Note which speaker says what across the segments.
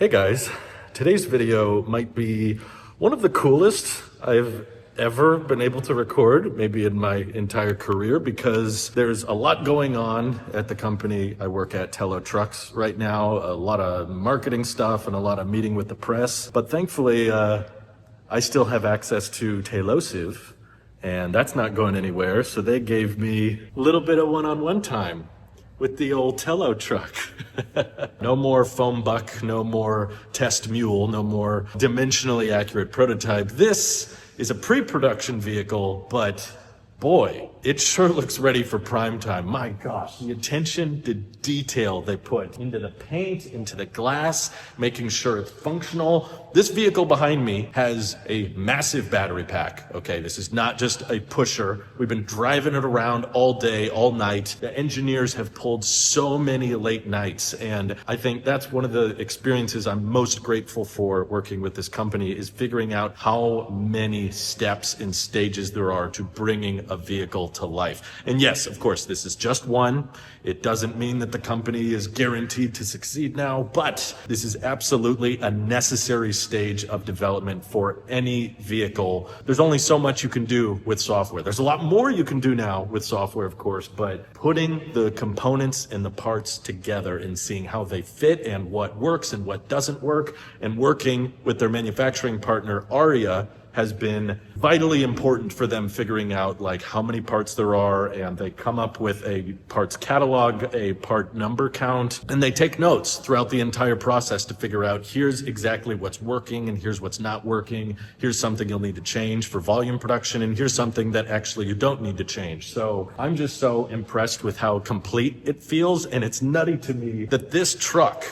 Speaker 1: Hey guys, today's video might be one of the coolest I've ever been able to record, maybe in my entire career, because there's a lot going on at the company I work at, Telo Trucks, right now. A lot of marketing stuff and a lot of meeting with the press. But thankfully, I still have access to Telo, and that's not going anywhere. So they gave me a little bit of one-on-one time with the old Telo truck. No more foam buck, no more test mule, no more dimensionally accurate prototype. This is a pre-production vehicle, but boy, it sure looks ready for prime time. My gosh, the attention to detail they put into the paint, into the glass, making sure it's functional. This vehicle behind me has a massive battery pack. Okay, this is not just a pusher. We've been driving it around all day, all night. The engineers have pulled so many late nights, and I think that's one of the experiences I'm most grateful for working with this company, is figuring out how many steps and stages there are to bringing a vehicle to life. And yes, of course, this is just one. It doesn't mean that the company is guaranteed to succeed now, but this is absolutely a necessary stage of development for any vehicle. There's only so much you can do with software. There's a lot more you can do now with software, of course, but putting the components and the parts together and seeing how they fit and what works and what doesn't work, and working with their manufacturing partner, Aria, has been vitally important for them, figuring out like how many parts there are, and they come up with a parts catalog, a part number count, and they take notes throughout the entire process to figure out here's exactly what's working and here's what's not working. Here's something you'll need to change for volume production, and here's something that actually you don't need to change. So I'm just so impressed with how complete it feels, and it's nutty to me that this truck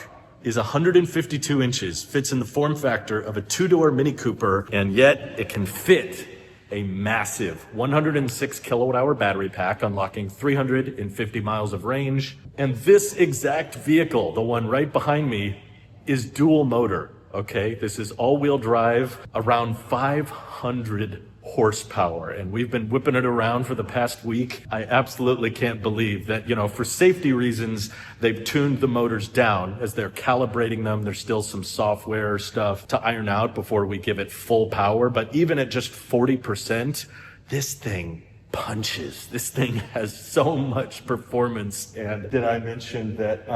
Speaker 1: is 152 inches, fits in the form factor of a two-door Mini Cooper, and yet it can fit a massive 106 kilowatt-hour battery pack, unlocking 350 miles of range. And this exact vehicle, the one right behind me, is dual motor, okay? This is all-wheel drive, around 500 horsepower, and we've been whipping it around for the past week. I absolutely can't believe that, for safety reasons, they've tuned the motors down as they're calibrating them. There's still some software stuff to iron out before we give it full power, but even at just 40%, this thing punches. This thing has so much performance. And did I mention that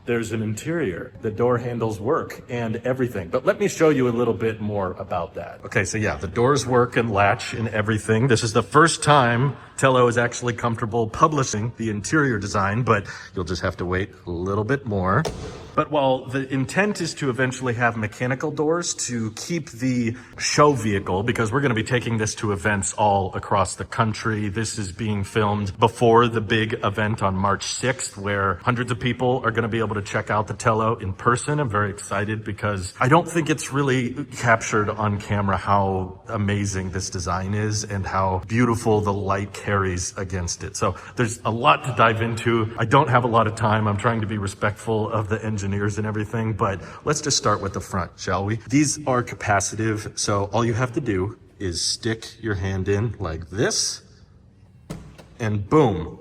Speaker 1: there's an interior, the door handles work and everything. But let me show you a little bit more about that. Okay, so yeah, the doors work and latch and everything. This is the first time Telo is actually comfortable publishing the interior design, but you'll just have to wait a little bit more. But while the intent is to eventually have mechanical doors to keep the show vehicle, because we're going to be taking this to events all across the country. This is being filmed before the big event on March 6th, where hundreds of people are going to be able to check out the Telo in person. I'm very excited because I don't think it's really captured on camera how amazing this design is and how beautiful the light carries against it. So there's a lot to dive into. I don't have a lot of time. I'm trying to be respectful of the engineers and everything, but let's just start with the front, shall we? These are capacitive, so all you have to do is stick your hand in like this, and boom,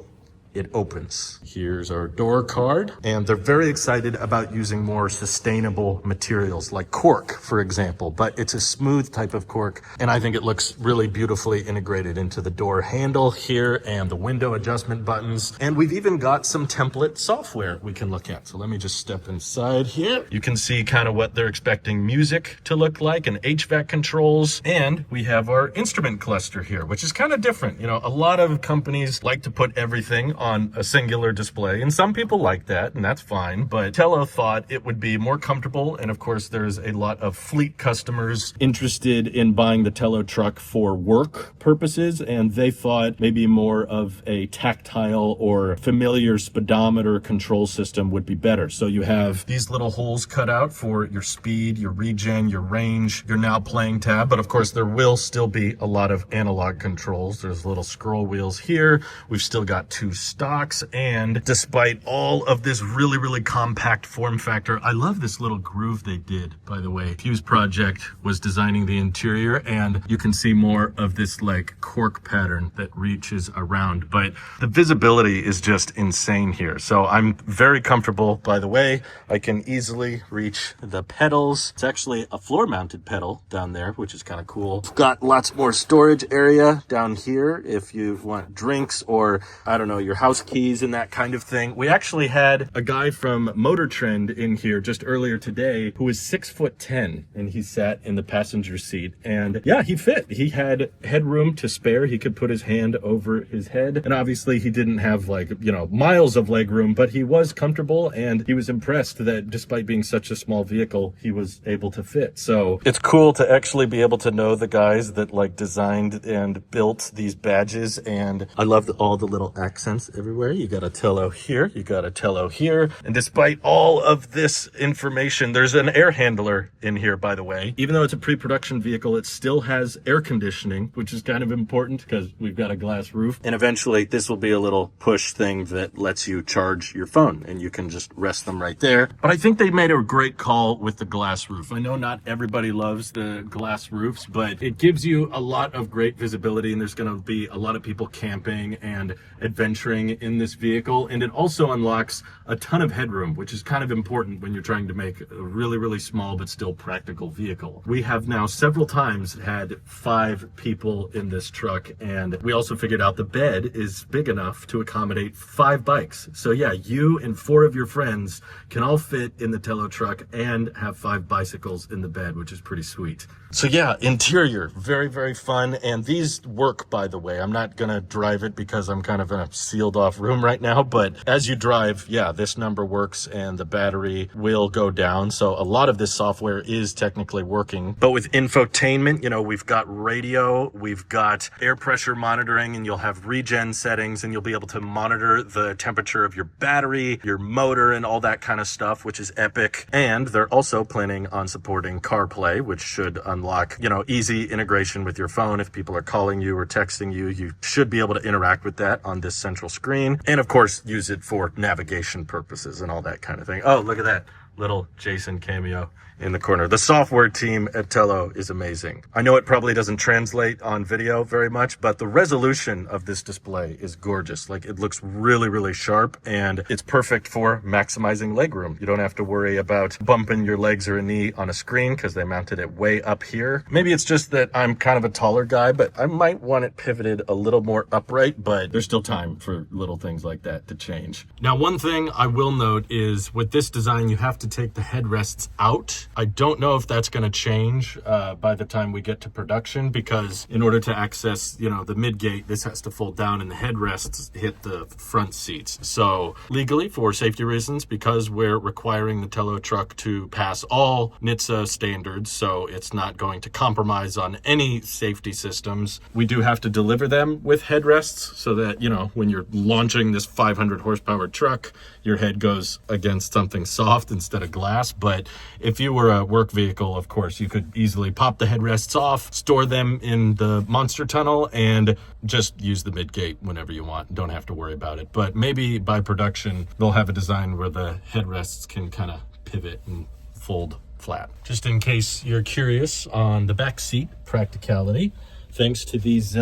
Speaker 1: it opens. Here's our door card, and they're very excited about using more sustainable materials like cork, for example, but it's a smooth type of cork, and I think it looks really beautifully integrated into the door handle here and the window adjustment buttons. And we've even got some template software we can look at. So let me just step inside here. You can see kind of what they're expecting music to look like and HVAC controls. And we have our instrument cluster here, which is kind of different. A lot of companies like to put everything on a singular display, and some people like that, and that's fine, but Telo thought it would be more comfortable. And of course, there's a lot of fleet customers interested in buying the Telo truck for work purposes, and they thought maybe more of a tactile or familiar speedometer control system would be better. So you have these little holes cut out for your speed, your regen, your range, your now playing tab, but of course there will still be a lot of analog controls. There's little scroll wheels here. We've still got two stocks, and despite all of this really, really compact form factor, I love this little groove they did, by the way. Fuse Project was designing the interior, and you can see more of this like cork pattern that reaches around, but the visibility is just insane here. So I'm very comfortable, by the way. I can easily reach the pedals. It's actually a floor mounted pedal down there, which is kind of cool. It's got lots more storage area down here if you want drinks or, I don't know, your house keys and that kind of thing. We actually had a guy from Motor Trend in here just earlier today who was 6'10", and he sat in the passenger seat, and yeah, he fit. He had headroom to spare. He could put his hand over his head, and obviously he didn't have like, you know, miles of leg room, but he was comfortable, and he was impressed that despite being such a small vehicle, he was able to fit. So it's cool to actually be able to know the guys that like designed and built these badges, and I love all the little accents everywhere. You got a Telo here, you got a Telo here, and despite all of this information, there's an air handler in here, by the way. Even though it's a pre-production vehicle, it still has air conditioning, which is kind of important because we've got a glass roof, and eventually this will be a little push thing that lets you charge your phone, and you can just rest them right there. But I think they made a great call with the glass roof. I know not everybody loves the glass roofs, but it gives you a lot of great visibility, and there's going to be a lot of people camping and adventuring in this vehicle, and it also unlocks a ton of headroom, which is kind of important when you're trying to make a really, really small but still practical vehicle. We have now several times had 5 people in this truck, and we also figured out the bed is big enough to accommodate 5 bikes. So yeah, you and 4 of your friends can all fit in the Telo truck and have 5 bicycles in the bed, which is pretty sweet. So yeah, interior, very, very fun. And these work, by the way. I'm not gonna drive it because I'm kind of in a sealed off room right now, but as you drive, yeah, this number works and the battery will go down. So a lot of this software is technically working. But with infotainment, you know, we've got radio, we've got air pressure monitoring, and you'll have regen settings, and you'll be able to monitor the temperature of your battery, your motor, and all that kind of stuff, which is epic. And they're also planning on supporting CarPlay, which should unlock, you know, easy integration with your phone. If people are calling you or texting you, you should be able to interact with that on this central screen. And of course, use it for navigation purposes and all that kind of thing. Oh, look at that little Jason cameo in the corner. The software team at Telo is amazing. I know it probably doesn't translate on video very much, but the resolution of this display is gorgeous. Like, it looks really, really sharp, and it's perfect for maximizing legroom. You don't have to worry about bumping your legs or a knee on a screen because they mounted it way up here. Maybe it's just that I'm kind of a taller guy, but I might want it pivoted a little more upright, but there's still time for little things like that to change. Now, one thing I will note is with this design, you have to take the headrests out. I don't know if that's going to change by the time we get to production, because in order to access, you know, the midgate, this has to fold down and the headrests hit the front seats. So legally, for safety reasons, because we're requiring the Telo truck to pass all NHTSA standards, so it's not going to compromise on any safety systems, we do have to deliver them with headrests so that, you know, when you're launching this 500 horsepower truck, your head goes against something soft instead of glass. But if you were a work vehicle, of course, you could easily pop the headrests off, store them in the monster tunnel, and just use the midgate whenever you want. Don't have to worry about it. But maybe by production, they'll have a design where the headrests can kind of pivot and fold flat. Just in case you're curious on the back seat, Practicality, thanks to these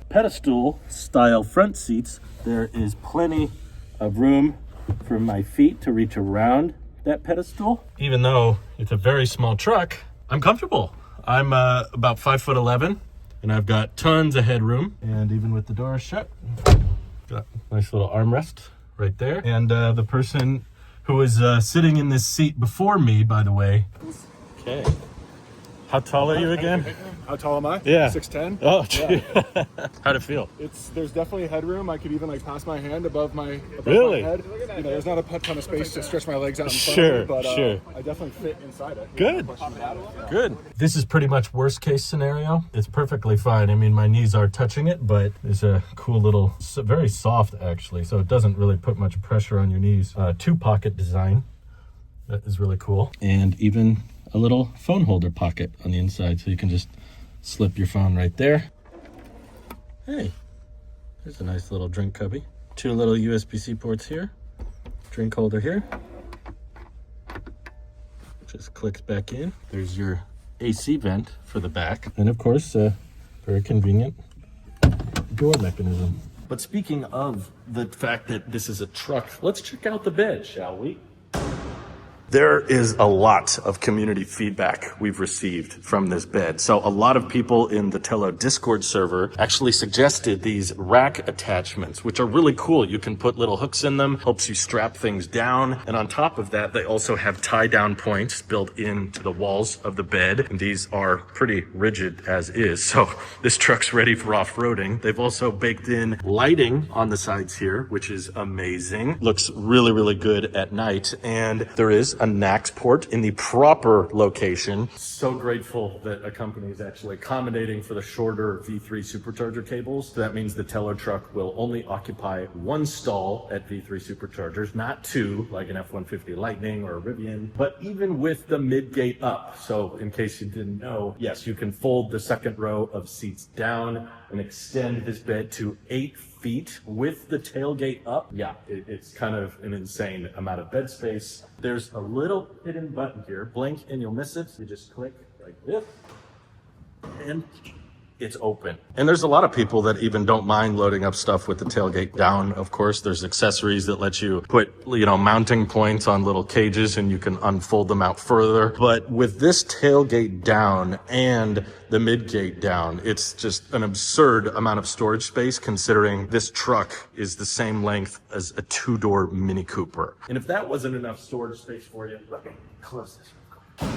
Speaker 1: pedestal style front seats, there is plenty of room for my feet to reach around that pedestal. Even though it's a very small truck, I'm comfortable. I'm about 5'11", and I've got tons of headroom. And even with the door shut, got a nice little armrest right there. And the person who was sitting in this seat before me, by the way. Okay. How tall are you again?
Speaker 2: How tall am I?
Speaker 1: Yeah.
Speaker 2: 6'10".
Speaker 1: Oh,
Speaker 2: yeah.
Speaker 1: How'd it feel?
Speaker 2: There's definitely headroom. I could even like pass my hand above my
Speaker 1: Really?
Speaker 2: head. You know, there's not a ton of space to stretch my legs out in front
Speaker 1: Sure,
Speaker 2: of me, but
Speaker 1: sure.
Speaker 2: I definitely fit inside it.
Speaker 1: Good.
Speaker 2: No question about it. Yeah.
Speaker 1: Good. This is pretty much worst case scenario. It's perfectly fine. I mean, my knees are touching it, but it's a cool little, very soft actually, so it doesn't really put much pressure on your knees. 2-pocket design. That is really cool. And even a little phone holder pocket on the inside, so you can just slip your phone right there. Hey, there's a nice little drink cubby. 2 little USB-C ports here, drink holder here. Just clicks back in. There's your AC vent for the back. And of course, very convenient door mechanism. But speaking of the fact that this is a truck, let's check out the bed, shall we? There is a lot of community feedback we've received from this bed. So a lot of people in the Telo Discord server actually suggested these rack attachments, which are really cool. You can put little hooks in them, helps you strap things down. And on top of that, they also have tie-down points built into the walls of the bed. And these are pretty rigid as is. So this truck's ready for off-roading. They've also baked in lighting on the sides here, which is amazing. Looks really, really good at night. And there is a NAX port in the proper location. So grateful that a company is actually accommodating for the shorter V3 supercharger cables. So that means the Telo truck will only occupy 1 stall at V3 superchargers, not 2 like an F-150 Lightning or a Rivian, but even with the mid-gate up. So in case you didn't know, yes, you can fold the second row of seats down and extend this bed to 8 feet with the tailgate up. Yeah, it's kind of an insane amount of bed space. There's a little hidden button here. Blink and you'll miss it. You just click like this and it's open. And there's a lot of people that even don't mind loading up stuff with the tailgate down. Of course, there's accessories that let you put, mounting points on little cages and you can unfold them out further. But with this tailgate down and the mid-gate down, it's just an absurd amount of storage space considering this truck is the same length as a 2-door Mini Cooper. And if that wasn't enough storage space for you, let me close this.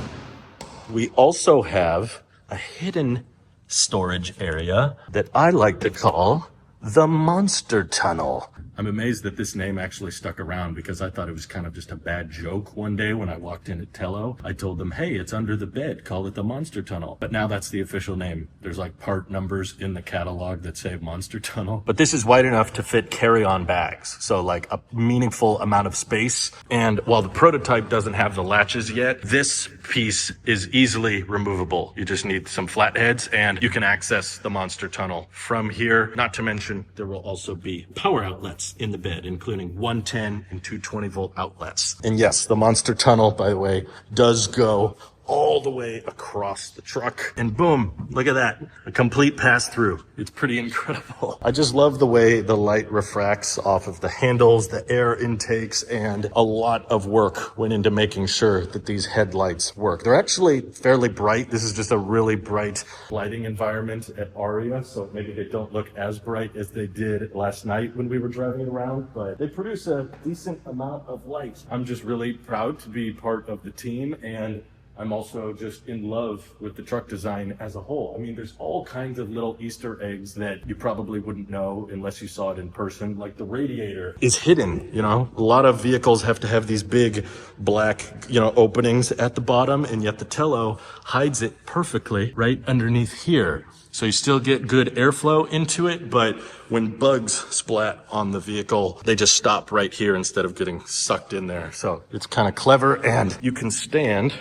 Speaker 1: We also have a hidden storage area that I like to call the Monster Tunnel. I'm amazed that this name actually stuck around because I thought it was kind of just a bad joke one day when I walked in at Telo. I told them, hey, it's under the bed, call it the Monster Tunnel. But now that's the official name. There's like part numbers in the catalog that say Monster Tunnel. But this is wide enough to fit carry-on bags. So like a meaningful amount of space. And while the prototype doesn't have the latches yet, this piece is easily removable. You just need some flatheads and you can access the Monster Tunnel from here. Not to mention, there will also be power outlets in the bed, including 110 and 220 volt outlets. And yes, the Monster Tunnel, by the way, does go all the way across the truck. And boom, look at that. A complete pass through. It's pretty incredible. I just love the way the light refracts off of the handles, the air intakes, and a lot of work went into making sure that these headlights work. They're actually fairly bright. This is just a really bright lighting environment at Aria, so maybe they don't look as bright as they did last night when we were driving around, but they produce a decent amount of light. I'm just really proud to be part of the team, and I'm also just in love with the truck design as a whole. I mean, there's all kinds of little Easter eggs that you probably wouldn't know unless you saw it in person. Like the radiator is hidden, A lot of vehicles have to have these big black, openings at the bottom, and yet the Telo hides it perfectly right underneath here. So you still get good airflow into it, but when bugs splat on the vehicle, they just stop right here instead of getting sucked in there. So it's kind of clever, and you can stand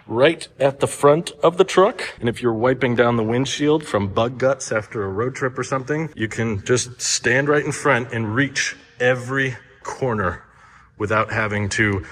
Speaker 1: right at the front of the truck. And if you're wiping down the windshield from bug guts after a road trip or something, you can just stand right in front and reach every corner without having to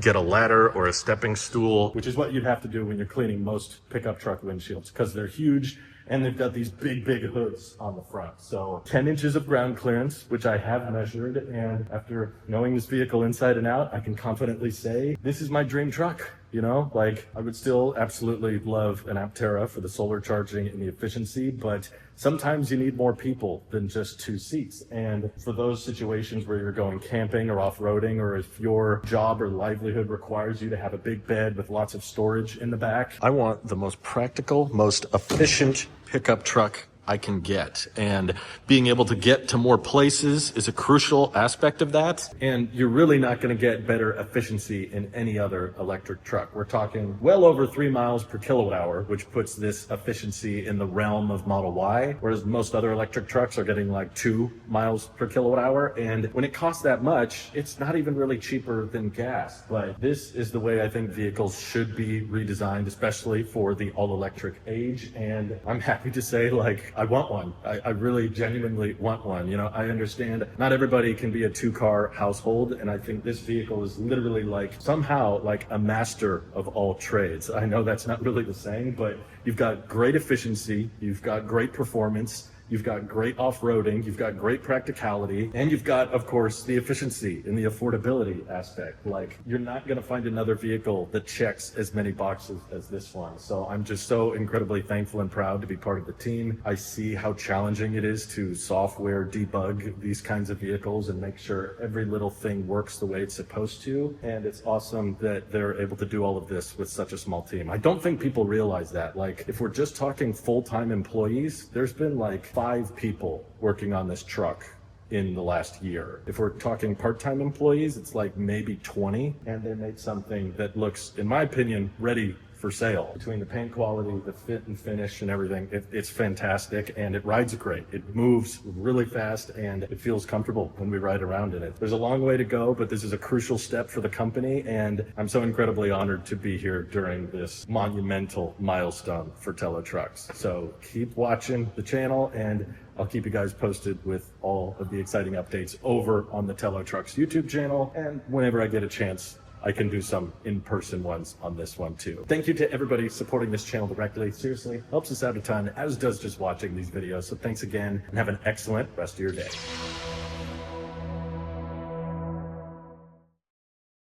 Speaker 1: get a ladder or a stepping stool, which is what you'd have to do when you're cleaning most pickup truck windshields because they're huge. And they've got these big hoods on the front. So 10 inches of ground clearance, which I have measured. And after knowing this vehicle inside and out, I can confidently say, this is my dream truck. I would still absolutely love an Aptera for the solar charging and the efficiency, but sometimes you need more people than just 2 seats. And for those situations where you're going camping or off-roading, or if your job or livelihood requires you to have a big bed with lots of storage in the back, I want the most practical, most efficient pickup truck I can get. And being able to get to more places is a crucial aspect of that. And you're really not going to get better efficiency in any other electric truck. We're talking well over 3 miles per kilowatt hour, which puts this efficiency in the realm of Model Y, whereas most other electric trucks are getting like 2 miles per kilowatt hour. And when it costs that much, it's not even really cheaper than gas. But this is the way I think vehicles should be redesigned, especially for the all-electric age. And I'm happy to say, I want one. I really genuinely want one. You know, I understand not everybody can be a 2-car household, and I think this vehicle is literally like somehow like a master of all trades. I know that's not really the saying, but you've got great efficiency, you've got great performance, you've got great off-roading, you've got great practicality, and you've got, of course, the efficiency and the affordability aspect. Like, you're not gonna find another vehicle that checks as many boxes as this one. So I'm just so incredibly thankful and proud to be part of the team. I see how challenging it is to software debug these kinds of vehicles and make sure every little thing works the way it's supposed to. And it's awesome that they're able to do all of this with such a small team. I don't think people realize that. Like, if we're just talking full-time employees, there's been like 5 people working on this truck in the last year. If we're talking part-time employees, it's like maybe 20, and they made something that looks, in my opinion, ready for sale. Between the paint quality, the fit and finish and everything, it's fantastic, and it rides great. It moves really fast, and it feels comfortable when we ride around in it. There's a long way to go, but this is a crucial step for the company, and I'm so incredibly honored to be here during this monumental milestone for Telo Trucks. So keep watching the channel, and I'll keep you guys posted with all of the exciting updates over on the Telo Trucks YouTube channel, and whenever I get a chance, I can do some in-person ones on this one too. Thank you to everybody supporting this channel directly. Seriously, helps us out a ton, as does just watching these videos. So thanks again, and have an excellent rest of your day.